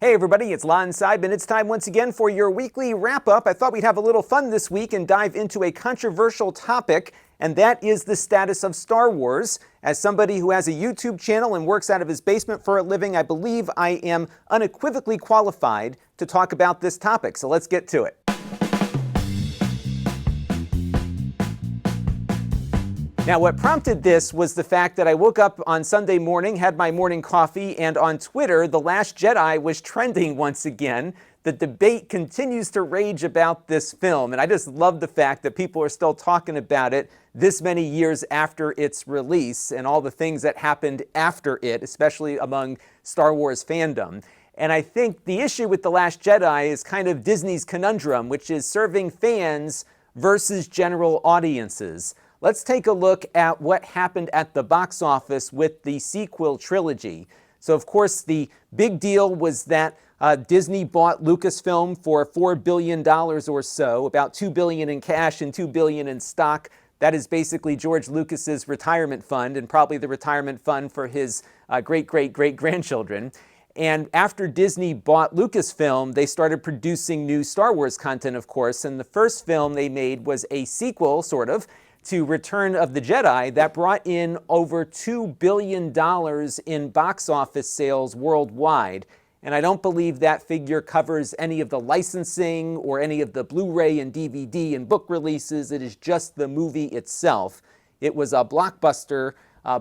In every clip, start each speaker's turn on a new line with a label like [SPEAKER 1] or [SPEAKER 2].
[SPEAKER 1] Hey everybody, it's Lon.TV, and it's time once again for your weekly wrap-up. I thought we'd have a little fun this week and dive into a controversial topic, and that is the status of Star Wars. As somebody who has a YouTube channel and works out of his basement for a living, I believe I am unequivocally qualified to talk about this topic, so let's get to it. Now, what prompted this was the fact that I woke up on Sunday morning, had my morning coffee, and on Twitter, The Last Jedi was trending once again. The debate continues to rage about this film, and I just love the fact that people are still talking about it this many years after its release and all the things that happened after it, especially among Star Wars fandom. And I think the issue with The Last Jedi is kind of Disney's conundrum, which is serving fans versus general audiences. Let's take a look at what happened at the box office with the sequel trilogy. So, of course, the big deal was that Disney bought Lucasfilm for $4 billion or so, about $2 billion in cash and $2 billion in stock. That is basically George Lucas's retirement fund and probably the retirement fund for his great-great-great-grandchildren. And after Disney bought Lucasfilm, they started producing new Star Wars content, of course, and the first film they made was a sequel, sort of, to Return of the Jedi that brought in over $2 billion in box office sales worldwide. And I don't believe that figure covers any of the licensing or any of the Blu-ray and DVD and book releases. It is just the movie itself. It was a blockbuster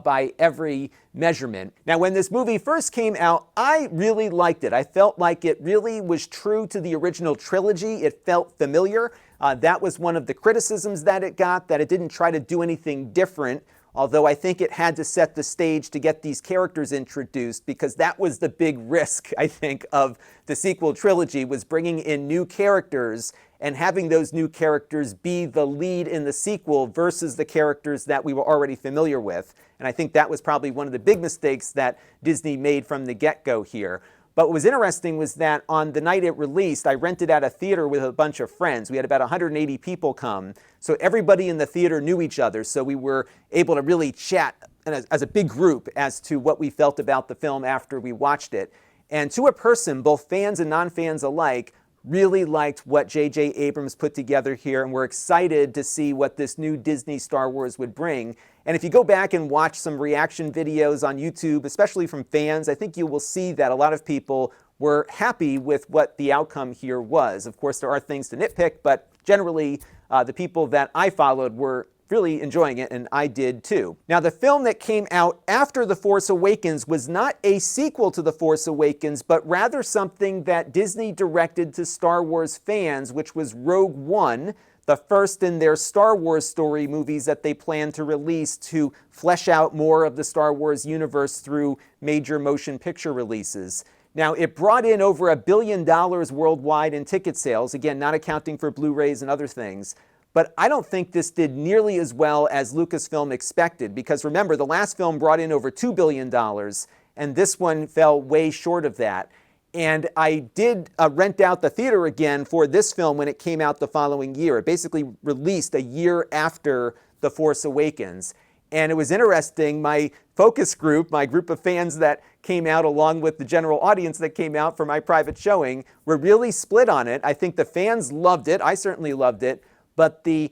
[SPEAKER 1] by every measurement. Now, when this movie first came out, I really liked it. I felt like it really was true to the original trilogy. It felt familiar. That was one of the criticisms that it got, that it didn't try to do anything different, although I think it had to set the stage to get these characters introduced, because that was the big risk, I think, of the sequel trilogy, was bringing in new characters and having those new characters be the lead in the sequel versus the characters that we were already familiar with. And I think that was probably one of the big mistakes that Disney made from the get-go here. But what was interesting was that on the night it released, I rented out a theater with a bunch of friends. We had about 180 people come. So everybody in the theater knew each other. So we were able to really chat as a big group as to what we felt about the film after we watched it. And to a person, both fans and non-fans alike really liked what J.J. Abrams put together here, and we're excited to see what this new Disney Star Wars would bring. And if you go back and watch some reaction videos on YouTube, especially from fans, I think you will see that a lot of people were happy with what the outcome here was. Of course, there are things to nitpick, but generally, the people that I followed were really enjoying it, and I did too. Now, the film that came out after The Force Awakens was not a sequel to The Force Awakens, but rather something that Disney directed to Star Wars fans, which was Rogue One, the first in their Star Wars story movies that they plan to release to flesh out more of the Star Wars universe through major motion picture releases. Now, it brought in over $1 billion worldwide in ticket sales, again, not accounting for Blu-rays and other things. But I don't think this did nearly as well as Lucasfilm expected, because remember, the last film brought in over $2 billion, and this one fell way short of that. And I did rent out the theater again for this film when it came out the following year. It basically released a year after The Force Awakens. And it was interesting, my focus group, my group of fans that came out along with the general audience that came out for my private showing, were really split on it. I think the fans loved it. I certainly loved it. But the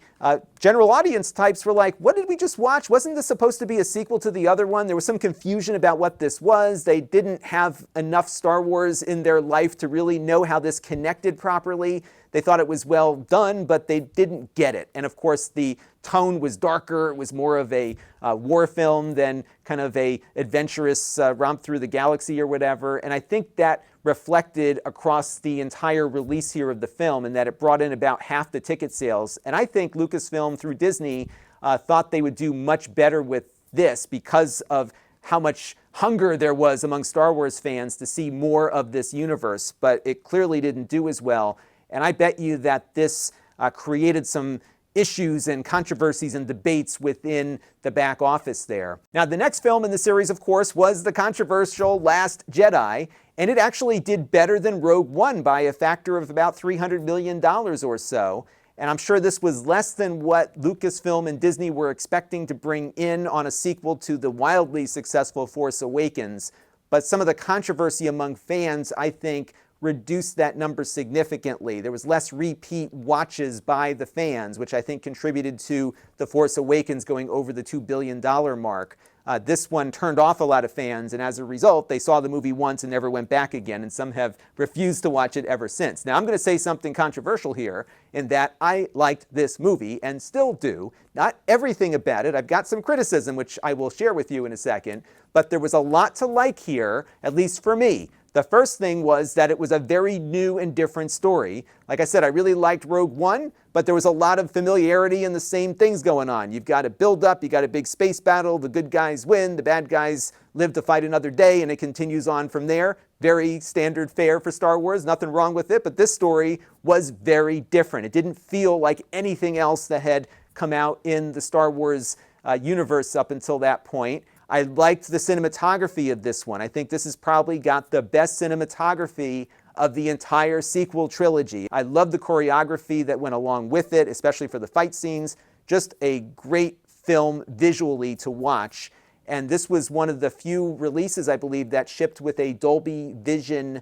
[SPEAKER 1] general audience types were like, what did we just watch? Wasn't this supposed to be a sequel to the other one? There was some confusion about what this was. They didn't have enough Star Wars in their life to really know how this connected properly. They thought it was well done, but they didn't get it. And of course, the tone was darker. It was more of a war film than kind of a adventurous romp through the galaxy or whatever. And I think that reflected across the entire release here of the film, and that it brought in about half the ticket sales. And I think Lucasfilm, through Disney, thought they would do much better with this because of how much hunger there was among Star Wars fans to see more of this universe. But it clearly didn't do as well. And I bet you that this created some issues and controversies and debates within the back office there. Now, the next film in the series, of course, was the controversial Last Jedi, and it actually did better than Rogue One by a factor of about $300 million or so. And I'm sure this was less than what Lucasfilm and Disney were expecting to bring in on a sequel to the wildly successful Force Awakens. but some of the controversy among fans, I think, reduced that number significantly. There was less repeat watches by the fans, which I think contributed to The Force Awakens going over the $2 billion mark. This one turned off a lot of fans, and as a result, they saw the movie once and never went back again, and some have refused to watch it ever since. Now, I'm going to say something controversial here, in that I liked this movie, and still do. Not everything about it. I've got some criticism, which I will share with you in a second, but there was a lot to like here, at least for me. The first thing was that it was a very new and different story. Like I said, I really liked Rogue One, but there was a lot of familiarity and the same things going on. You've got a build-up, you got a big space battle, the good guys win, the bad guys live to fight another day, and it continues on from there. Very standard fare for Star Wars, nothing wrong with it, but this story was very different. It didn't feel like anything else that had come out in the Star Wars universe up until that point. I liked the cinematography of this one. I think this has probably got the best cinematography of the entire sequel trilogy. I love the choreography that went along with it, especially for the fight scenes. Just a great film visually to watch. And this was one of the few releases, I believe, that shipped with a Dolby Vision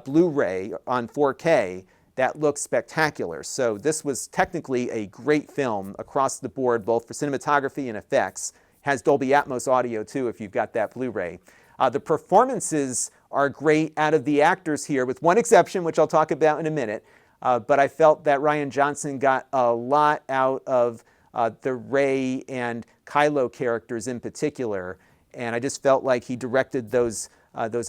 [SPEAKER 1] Blu-ray on 4K that looks spectacular. So this was technically a great film across the board, both for cinematography and effects. Has Dolby Atmos audio too, if you've got that Blu-ray. The performances are great out of the actors here, with one exception, which I'll talk about in a minute. But I felt that Rian Johnson got a lot out of the Rey and Kylo characters in particular, and I just felt like he directed those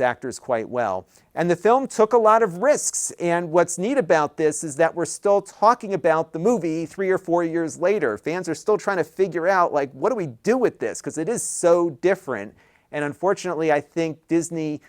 [SPEAKER 1] actors quite well. And the film took a lot of risks, and what's neat about this is that we're still talking about the movie 3 or 4 years later. Fans are still trying to figure out, like, what do we do with this? Because it is so different, and unfortunately, I think Disney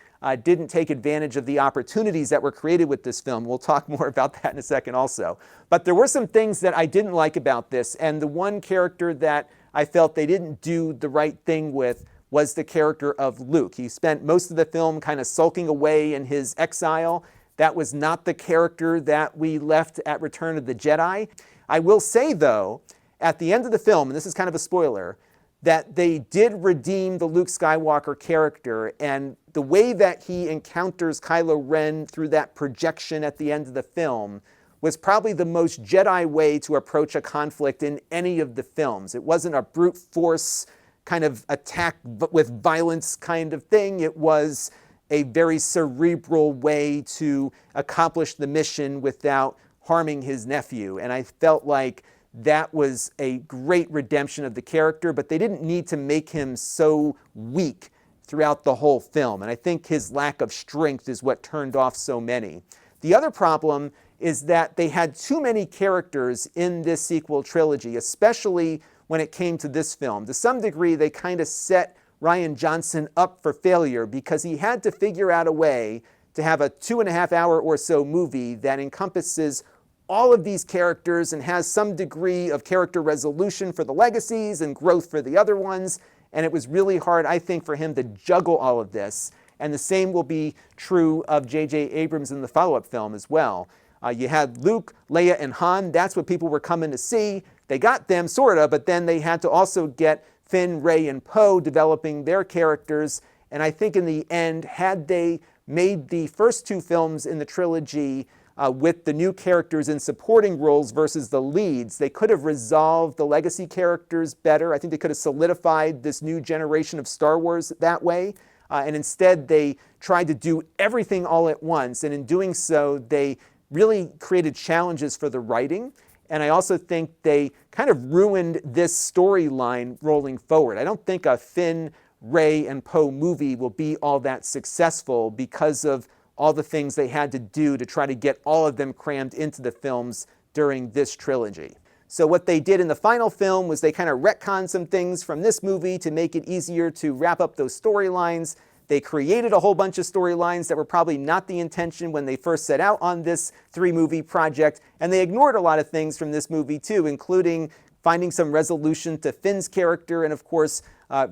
[SPEAKER 1] didn't take advantage of the opportunities that were created with this film. We'll talk more about that in a second also. But there were some things that I didn't like about this, and the one character that I felt they didn't do the right thing with was the character of Luke. He spent most of the film kind of sulking away in his exile. That was not the character that we left at Return of the Jedi. I will say, though, at the end of the film, and this is kind of a spoiler, that they did redeem the Luke Skywalker character, and the way that he encounters Kylo Ren through that projection at the end of the film was probably the most Jedi way to approach a conflict in any of the films. It wasn't a brute force kind of attack with violence kind of thing. It was a very cerebral way to accomplish the mission without harming his nephew. And I felt like that was a great redemption of the character, but they didn't need to make him so weak throughout the whole film. And I think his lack of strength is what turned off so many. The other problem is that they had too many characters in this sequel trilogy, especially when it came to this film. To some degree, they kind of set Rian Johnson up for failure because he had to figure out a way to have a 2.5-hour or so movie that encompasses all of these characters and has some degree of character resolution for the legacies and growth for the other ones. And it was really hard, I think, for him to juggle all of this. And the same will be true of J.J. Abrams in the follow-up film as well. You had Luke, Leia, and Han. That's what people were coming to see. They got them, sort of, but then they had to also get Finn, Rey, and Poe developing their characters. And I think in the end, had they made the first 2 films in the trilogy with the new characters in supporting roles versus the leads, they could have resolved the legacy characters better. I think they could have solidified this new generation of Star Wars that way. And instead, they tried to do everything all at once. And in doing so, they really created challenges for the writing. And I also think they kind of ruined this storyline rolling forward. I don't think a Finn, Rey, and Poe movie will be all that successful because of all the things they had to do to try to get all of them crammed into the films during this trilogy. So what they did in the final film was they kind of retconned some things from this movie to make it easier to wrap up those storylines. They created a whole bunch of storylines that were probably not the intention when they first set out on this 3-movie project, and they ignored a lot of things from this movie too, including finding some resolution to Finn's character, and of course,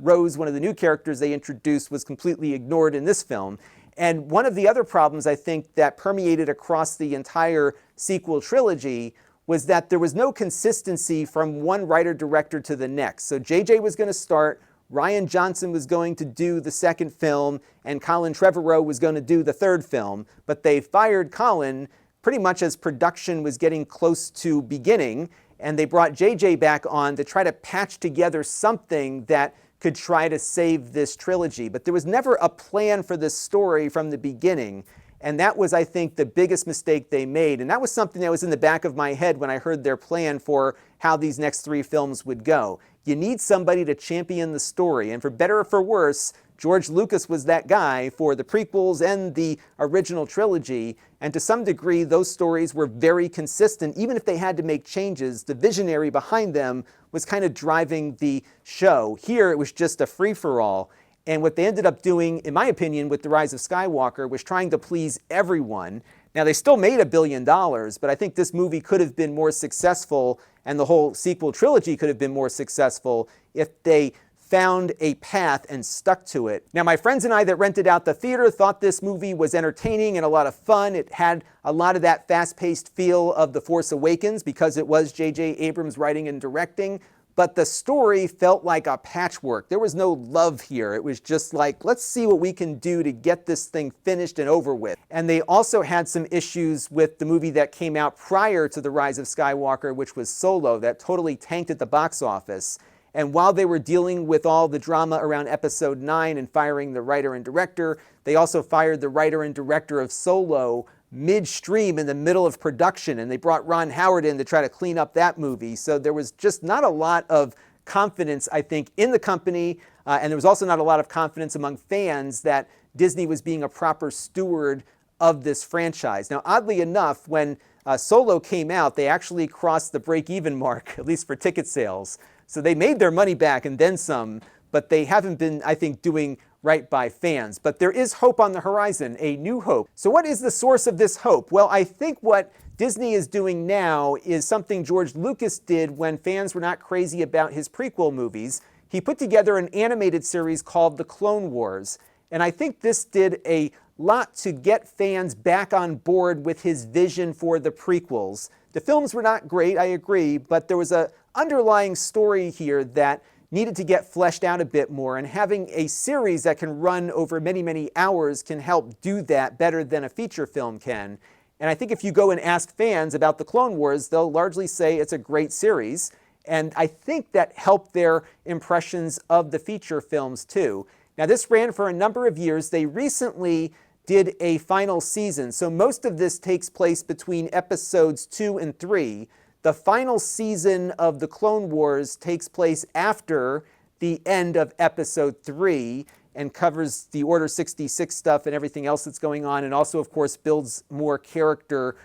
[SPEAKER 1] Rose, one of the new characters they introduced, was completely ignored in this film. And one of the other problems I think that permeated across the entire sequel trilogy was that there was no consistency from one writer-director to the next. So JJ was going to start Rian Johnson was going to do the second film, and Colin Trevorrow was going to do the third film. But they fired Colin pretty much as production was getting close to beginning, and they brought JJ back on to try to patch together something that could try to save this trilogy. But there was never a plan for this story from the beginning. And that was, I think, the biggest mistake they made. And that was something that was in the back of my head when I heard their plan for how these next 3 films would go. You need somebody to champion the story. And for better or for worse, George Lucas was that guy for the prequels and the original trilogy. And to some degree, those stories were very consistent. Even if they had to make changes, the visionary behind them was kind of driving the show. Here, it was just a free-for-all. And what they ended up doing, in my opinion, with The Rise of Skywalker was trying to please everyone. Now, they still made $1 billion, but I think this movie could have been more successful, and the whole sequel trilogy could have been more successful if they found a path and stuck to it. Now, my friends and I that rented out the theater thought this movie was entertaining and a lot of fun. It had a lot of that fast-paced feel of The Force Awakens because it was J.J. Abrams writing and directing. But the story felt like a patchwork. There was no love here. It was just like, let's see what we can do to get this thing finished and over with. And they also had some issues with the movie that came out prior to The Rise of Skywalker, which was Solo, that totally tanked at the box office. And while they were dealing with all the drama around Episode 9 and firing the writer and director, they also fired the writer and director of Solo midstream in the middle of production, and they brought Ron Howard in to try to clean up that movie. So there was just not a lot of confidence, I think, in the company, and there was also not a lot of confidence among fans that Disney was being a proper steward of this franchise. Now, oddly enough, when Solo came out, they actually crossed the break-even mark, at least for ticket sales. So they made their money back and then some, but they haven't been, I think, doing right by fans. But there is hope on the horizon, a new hope. So what is the source of this hope? Well, I think what Disney is doing now is something George Lucas did when fans were not crazy about his prequel movies. He put together an animated series called The Clone Wars. And I think this did a lot to get fans back on board with his vision for the prequels. The films were not great, I agree, but there was an underlying story here that needed to get fleshed out a bit more, and having a series that can run over many, many hours can help do that better than a feature film can. And I think if you go and ask fans about The Clone Wars, they'll largely say it's a great series, and I think that helped their impressions of the feature films too. Now, this ran for a number of years. They recently did a final season, so most of this takes place between episodes 2 and 3. The final season of The Clone Wars takes place after the end of Episode 3 and covers the Order 66 stuff and everything else that's going on, and also, of course, builds more character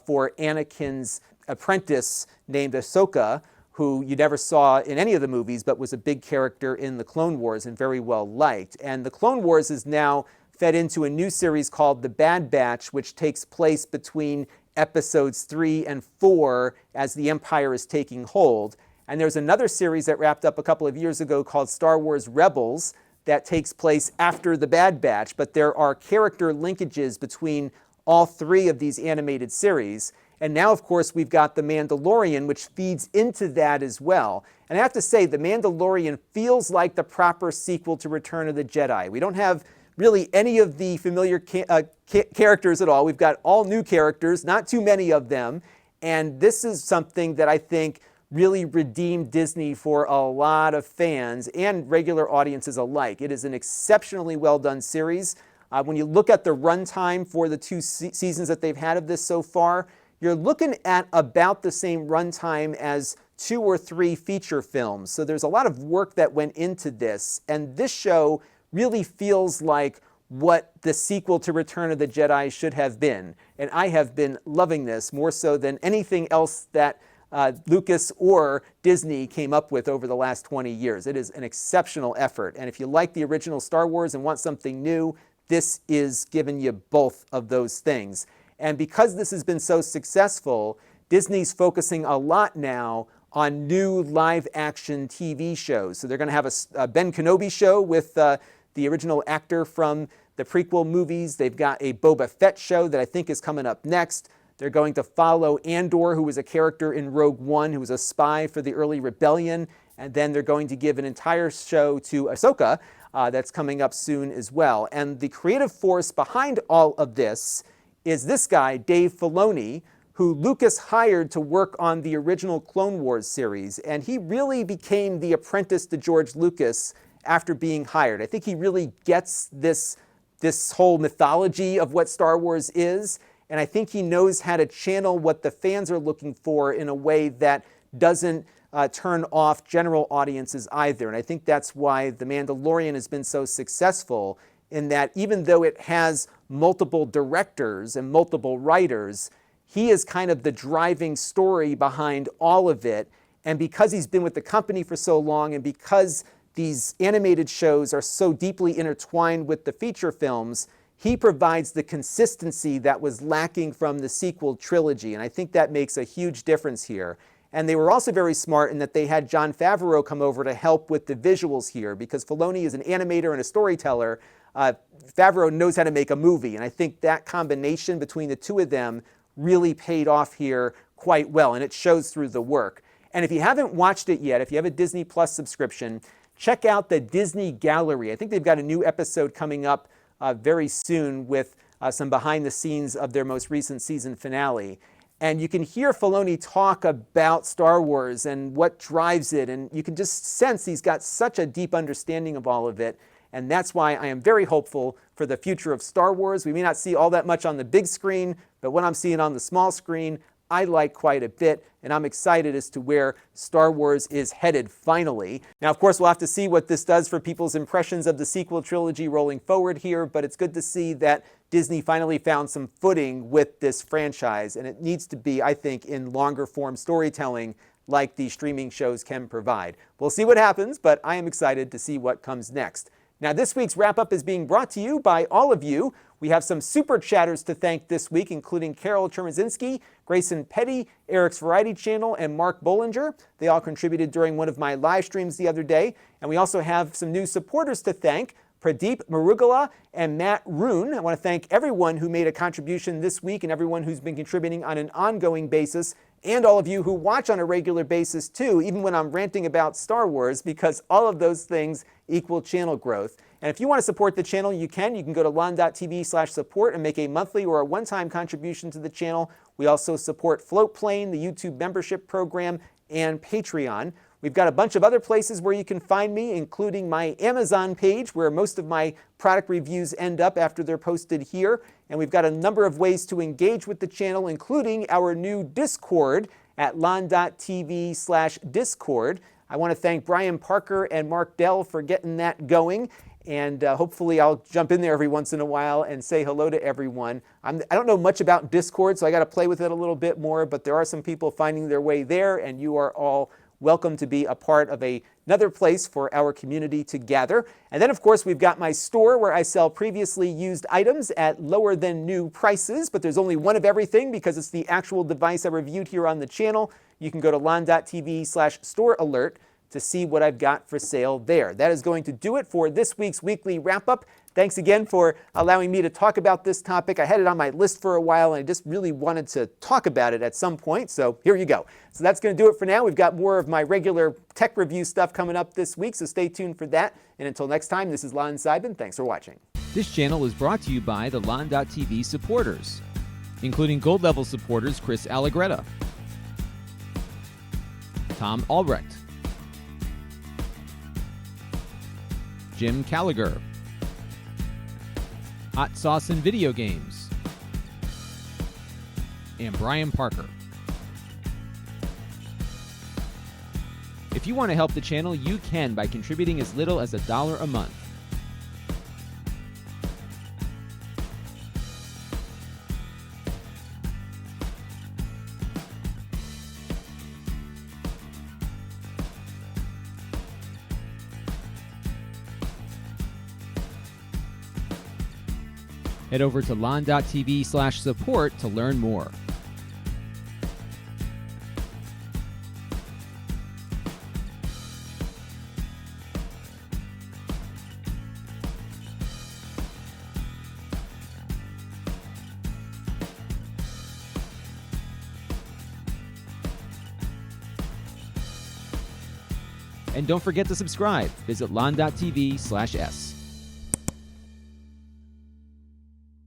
[SPEAKER 1] for Anakin's apprentice named Ahsoka, who you never saw in any of the movies but was a big character in The Clone Wars and very well liked. And The Clone Wars is now fed into a new series called The Bad Batch, which takes place between episodes 3 and 4 as the Empire is taking hold. And there's another series that wrapped up a couple of years ago called Star Wars Rebels that takes place after The Bad Batch, but there are character linkages between all 3 of these animated series. And now, of course, we've got The Mandalorian, which feeds into that as well. And I have to say, The Mandalorian feels like the proper sequel to Return of the Jedi. We don't have really any of the familiar characters at all. We've got all new characters, not too many of them. And this is something that I think really redeemed Disney for a lot of fans and regular audiences alike. It is an exceptionally well done series. When you look at the runtime for the 2 seasons that they've had of this so far, you're looking at about the same runtime as 2 or 3 feature films. So there's a lot of work that went into this. And this show really feels like what the sequel to Return of the Jedi should have been. And I have been loving this more so than anything else that Lucas or Disney came up with over the last 20 years. It is an exceptional effort. And if you like the original Star Wars and want something new, this is giving you both of those things. And because this has been so successful, Disney's focusing a lot now on new live-action TV shows. So they're going to have a Ben Kenobi show with the original actor from the prequel movies. They've got a Boba Fett show that I think is coming up next. They're going to follow Andor, who was a character in Rogue One, who was a spy for the early rebellion. and then they're going to give an entire show to Ahsoka that's coming up soon as well. And the creative force behind all of this is this guy, Dave Filoni, who Lucas hired to work on the original Clone Wars series. And he really became the apprentice to George Lucas after being hired. I think he really gets this whole mythology of what Star Wars is. And I think he knows how to channel what the fans are looking for in a way that doesn't turn off general audiences either. And I think that's why The Mandalorian has been so successful, in that even though it has multiple directors and multiple writers, he is kind of the driving story behind all of it. And because he's been with the company for so long, and because these animated shows are so deeply intertwined with the feature films, he provides the consistency that was lacking from the sequel trilogy. And I think that makes a huge difference here. And they were also very smart in that they had Jon Favreau come over to help with the visuals here, because Filoni is an animator and a storyteller. Favreau knows how to make a movie. And I think that combination between the two of them really paid off here quite well. And it shows through the work. And if you haven't watched it yet, if you have a Disney Plus subscription, check out the Disney Gallery. I think they've got a new episode coming up very soon with some behind the scenes of their most recent season finale. And you can hear Filoni talk about Star Wars and what drives it. And you can just sense he's got such a deep understanding of all of it. And that's why I am very hopeful for the future of Star Wars. We may not see all that much on the big screen, but what I'm seeing on the small screen, I like quite a bit, and I'm excited as to where Star Wars is headed finally. Now, of course, we'll have to see what this does for people's impressions of the sequel trilogy rolling forward here, but it's good to see that Disney finally found some footing with this franchise, and it needs to be, I think, in longer form storytelling like these streaming shows can provide. We'll see what happens, but I am excited to see what comes next. Now, this week's wrap-up is being brought to you by all of you. We have some super chatters to thank this week, including Carol Chermazinski, Grayson Petty, Eric's Variety Channel, and Mark Bollinger. They all contributed during one of my live streams the other day. And we also have some new supporters to thank, Pradeep Marugala and Matt Roon. I want to thank everyone who made a contribution this week and everyone who's been contributing on an ongoing basis, and all of you who watch on a regular basis too, even when I'm ranting about Star Wars, because all of those things equal channel growth. And if you want to support the channel, you can. You can go to Lon.TV/support and make a monthly or a one-time contribution to the channel. We also support Floatplane, the YouTube membership program, and Patreon. We've got a bunch of other places where you can find me, including my Amazon page, where most of my product reviews end up after they're posted here. And we've got a number of ways to engage with the channel, including our new Discord at Lon.TV/Discord. I want to thank Brian Parker and Mark Dell for getting that going. And hopefully I'll jump in there every once in a while and say hello to everyone. I don't know much about Discord, so I got to play with it a little bit more, but there are some people finding their way there, and you are all welcome to be a part of another place for our community to gather. And then, of course, we've got my store where I sell previously used items at lower than new prices, but there's only one of everything because it's the actual device I reviewed here on the channel. You can go to Lon.TV/store alert to see what I've got for sale there. That is going to do it for this week's weekly wrap-up. Thanks again for allowing me to talk about this topic. I had it on my list for a while, and I just really wanted to talk about it at some point, so here you go. So that's going to do it for now. We've got more of my regular tech review stuff coming up this week, so stay tuned for that. And until next time, this is Lon Seidman. Thanks for watching.
[SPEAKER 2] This channel is brought to you by the Lon.TV supporters, including gold-level supporters Chris Allegretta, Tom Albrecht, Jim Callagher, Hot Sauce and Video Games, and Brian Parker. If you want to help the channel, you can by contributing as little as $1 a month. Head over to Lon.TV/support to learn more. And don't forget to subscribe. Visit Lon.TV/S.